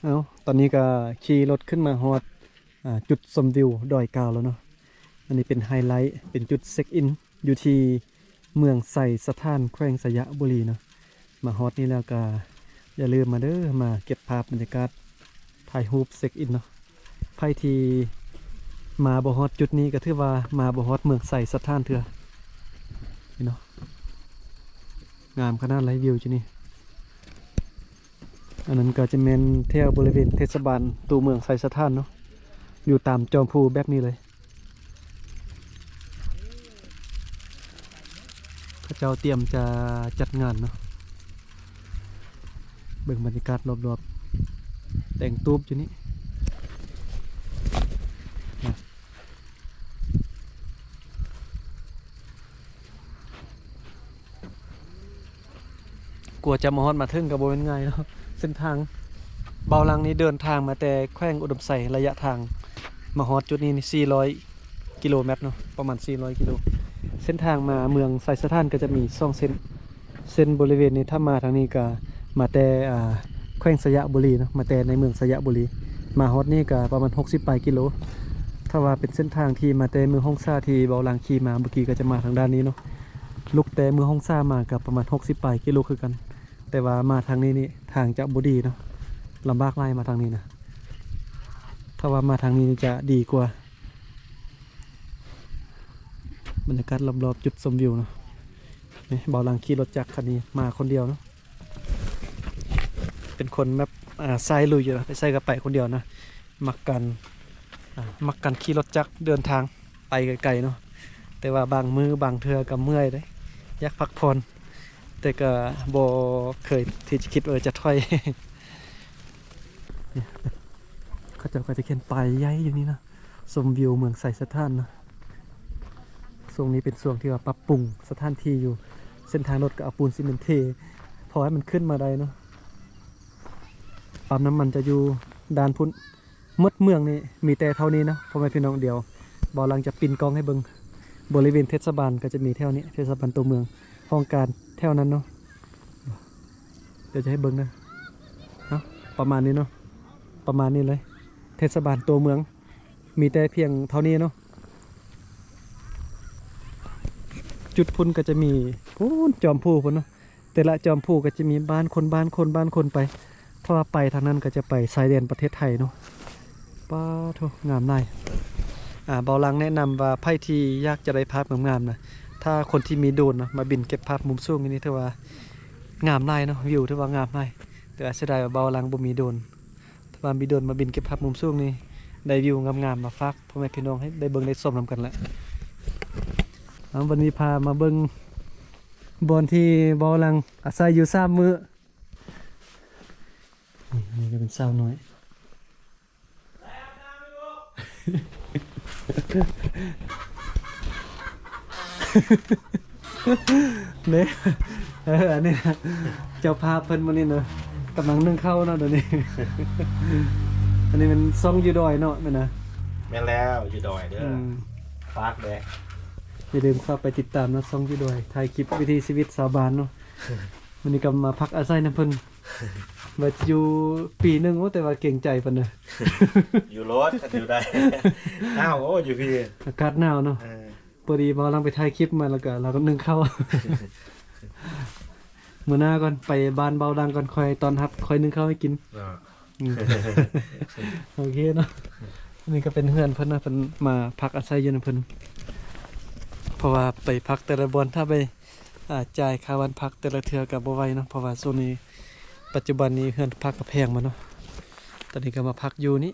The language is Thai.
เอาตอนนี้ก็ขี่รถขึ้นมาฮอดจุดชมวิวดอยกาวแล้วเนาะอันนี้เป็นไฮไลท์เป็นจุดเช็คอินอยู่ที่เมืองไส่สถานแขวงสยบุรีเนาะมาฮอดนี่แล้วก็อย่าลืมมาเด้อมาเก็บภาพบรรยากาศถ่ายรูปเช็คอินเนาะไผที่มาบ่ฮอดจุดนี้ก็ถือว่ามาบ่ฮอดเมืองไส่สถานเถื่อนี่เนาะงามขนาดไรวิวจุนี่อันนั้นก็จะเป็นแถวบริเวณเทศบาลตัวเมืองไส่สถานเนาะอยู่ตามจอมพูแบบนี้เลยพระเจ้าเตรียมจะจัดงานเนาะเบิ่งบรรยากาศรอบๆแต่งตูบอยู่นี่กลัวจะมาฮอดมาถึงกับโบเป็นไงเนาะเส้นทางเบาลังนี้เดินทางมาแต่แขวงอุดมไซระยะทางมาฮอดจุดนี้นี่400กิโลเมตรเนาะประมาณ400กิโลเส้นทางมาเมืองไซสถานก็จะมี2เส้นบริเวณนี้ถ้ามาทางนี้ก็มาแต่แขวงสยบุรีเนาะมาแต่ในเมืองสยบุรีมาฮอดนี่ก็ประมาณ60 กิโลถ้าว่าเป็นเส้นทางที่มาแต่เมืองฮ่องซ่าที่เบาลังขี่มาเมื่อกี้ก็จะมาทางด้านนี้เนาะลุกแต่เมืองฮ่องซ่ามากับประมาณ60 กิโลคือกันแต่ว่ามาทางนี้นี่ทางจะบุดีเนาะลำบากไล่มาทางนี้นะถ้าว่ามาทางนี้จะดีกว่าบรรยากาศรอบๆจุดชมวิวเนาะนี่เบาลังขี่รถจักรคันนี้มาคนเดียวเนาะเป็นคนแบบทรายลุยอยู่ไปใส่กระไปคนเดียวนะมักกันขี่รถจักรเดินทางไปไกลๆเนาะแต่ว่าบางมือบางเทือกับเมื่อยเลยอยากพักผ่อนแต่ก็บ่เคยที่จะคิดว่าจะถอย เขาจะเขียนป้ายใหญ่อยู่นี่นะชมวิวเมืองไส่สถานนะช่วงนี้เป็นช่วงที่ว่าปรับปรุงสถานที่อยู่เส้นทางรถก็เอาปูนซีเมนต์เทพอให้มันขึ้นมาได้เนาะปั๊มน้ำมันจะอยู่ด้านพุ่นมดเมืองนี่มีแต่เท่านี้นะพ่อแม่พี่น้องเดียวบอลังจะปินกล้องให้เบิงบริเวณเทศบาลก็จะมีแถวนี้เทศบาลตัวเมืองห้องการแถวนั้นเนาะเดี๋ยวจะให้เบิงนะเนาะประมาณนี้เนาะประมาณนี้เลยเทศบาลตัวเมืองมีแต่เพียงเท่านี้เนาะจุดพุ่นก็จะมีพุ่นจอมพูพุ่นเนาะแต่ละจอมพูก็จะมีบ้านคนไปถ้าว่าไปทางนั้นก็จะไปชายแดนประเทศไทยเนาะป้าโถงามนายเบาลังแนะนำว่าไพ่ที่ยากจะได้ภาพงามๆนะถ้าคนที่มีโดรนนะมาบินเก็บภาพมุมสูงอย่างนี้ถือว่างามนายเนาะวิวถือว่างามนายแต่เสียดายว่าเบาลังบ่มีโดรนถ้าว่ามีโดรนมาบินเก็บภาพมุมสูงนี่ได้วิวงามๆมาฝากพ่อแม่พี่น้องให้ได้เบิ่งได้ชมนำกันแหละวันนี้พามาเบิ่งบอนที่เบาลังอาศัยอยู่3 มื้อนี่ก็เป็นสาวน้อยเนี่ยอันนี้เจ้าภาพเพิ่นมานี่เนาะกำลังนึ่งข้าวเนาะเดี๋ยวนี้อันนี้มันซ่องยูดอยเนาะแม่นะแม่แล้วอยู่ดอยเด้อฟากแดงอย่าลืมเข้าไปติดตามนะซ่องยูดอยถ่ายคลิปวิถีชีวิตชาวบ้านเนาะวันนี้ก็มาพักอาศัยน้ำเพิ่นมาอยู่ปีหนึ่งแต่ว่าเก่งใจเพิ่นเนาะอยู่รถกันอยู่ได้หนาวโอ้อยู่พี่อากาศหนาวเนาะพอดีมาลังไปถ่ายคลิปมาแล้วก็เราก็นึ่งข้าวมื้อหน้าก่อนไปบ้านเบาดังก่อนคอยตอนรับคอยนึ่งข้าวให้กินโอเคเนาะนี่ก็เป็นเฮือนเพิ่นนะเพิ่นมาพักอาศัยอยู่นำเพิ่นเพราะว่าไปพักแต่ละบอนถ้าไปจ่ายค่าวันพักแต่ละเทื่อก็บ่ไหวเนาะเพราะว่าช่วงนี้ปัจจุบันนี้เฮือนพักก็แพงมาเนาะตอนนี้ก็มาพักอยู่นี่